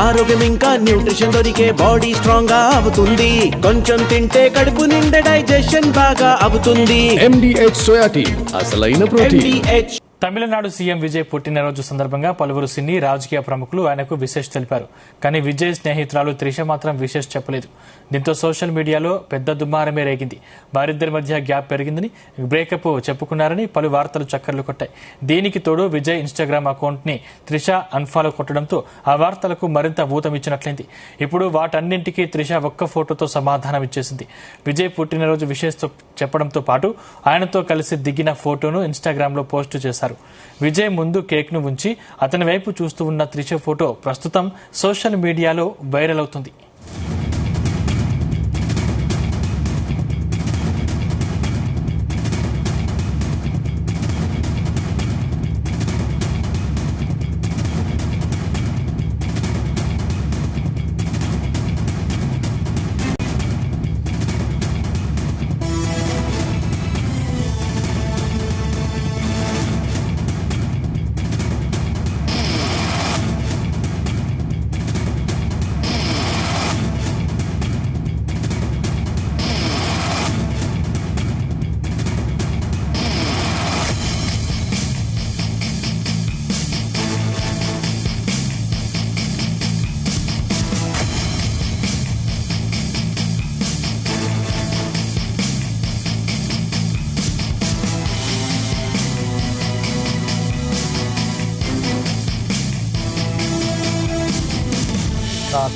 ఆరోగ్యం ఇంకా న్యూట్రిషన్ దొరికే బాడీ స్ట్రాంగ్ గా అవుతుంది. కొంచెం తింటే కడుపు నిండా డైజెషన్ బాగా అవుతుంది. MDH సోయాటీ అసలైన protein. MDH. Tamil Nadu CM Vijay పుట్టినరోజు సందర్భంగా పలువురు సినీ రాజకీయ ప్రముఖులు ఆయనకు విశేష్ తెలిపారు. కానీ విజయ్ స్నేహితురాలు త్రిష మాత్రం విశేష్ చెప్పలేదు. దీంతో సోషల్ మీడియాలో పెద్ద దుమారమే రేగింది. వారిద్దరి మధ్య గ్యాప్ పెరిగిందని, బ్రేకప్ చెప్పుకున్నారని పలు వార్తలు చక్కర్లు కొట్టాయి. దీనికి తోడు విజయ్ ఇన్స్టాగ్రామ్ అకౌంట్ ని త్రిష అన్ఫాలో కొట్టడంతో ఆ వార్తలకు మరింత ఊతమిచ్చినట్లయింది. ఇప్పుడు వాటన్నింటికీ త్రిష ఒక్క ఫోటోతో సమాధానం ఇచ్చేసింది. విజయ్ పుట్టినరోజు విశేష్ చెప్పడంతో పాటు ఆయనతో కలిసి దిగిన ఫోటోను ఇన్స్టాగ్రామ్ లో పోస్టు చేశారు. విజయ్ ముందు కేక్ ను ఉంచి అతని వైపు చూస్తూ ఉన్న త్రిష ఫోటో ప్రస్తుతం సోషల్ మీడియాలో వైరల్ అవుతుంది.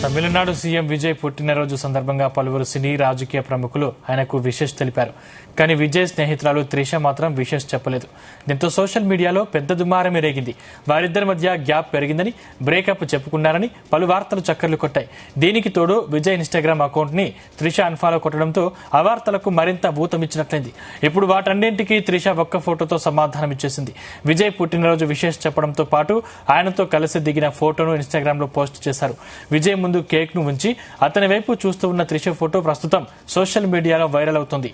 తమిళనాడు సీఎం విజయ్ పుట్టినరోజు సందర్భంగా పలువురు సినీ రాజకీయ ప్రముఖులు ఆయనకు విశేష్ తెలిపారు. కానీ విజయ్ స్నేహితురాలు త్రిష మాత్రం విశేష్ చెప్పలేదు. దీంతో సోషల్ మీడియాలో పెద్ద దుమారమే రేగింది. వారిద్దరి మధ్య గ్యాప్ పెరిగిందని, బ్రేకప్ చెప్పుకున్నారని పలు వార్తలు చక్కర్లు కొట్టాయి. దీనికి తోడు విజయ్ ఇన్స్టాగ్రామ్ అకౌంట్ ని త్రిష అన్ఫాలో కొట్టడంతో ఆ వార్తలకు మరింత ఊతమిచ్చినట్లయింది. ఇప్పుడు వాటన్నింటికీ త్రిష ఒక్క ఫోటోతో సమాధానం ఇచ్చేసింది. విజయ్ పుట్టినరోజు విశేష్ చెప్పడంతో పాటు ఆయనతో కలిసి దిగిన ఫోటోను ఇన్స్టాగ్రామ్ లో పోస్ట్ చేశారు. విజయ్ ముందు కేక్ ను ఉంచి అతని వైపు చూస్తూ ఉన్న త్రిష ఫోటో ప్రస్తుతం సోషల్ మీడియాలో వైరల్ అవుతుంది.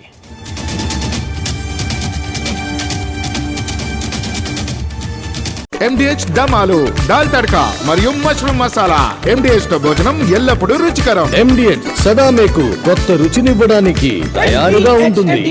MDH దమాలు, దాల్ తడకా మరియు మష్రూమ్ మసాలా. MDH తో భోజనం ఎల్లప్పుడూ రుచికరం. MDH సదా మీకు కొత్త రుచినివ్వడానికి తయారుగా ఉంటుంది.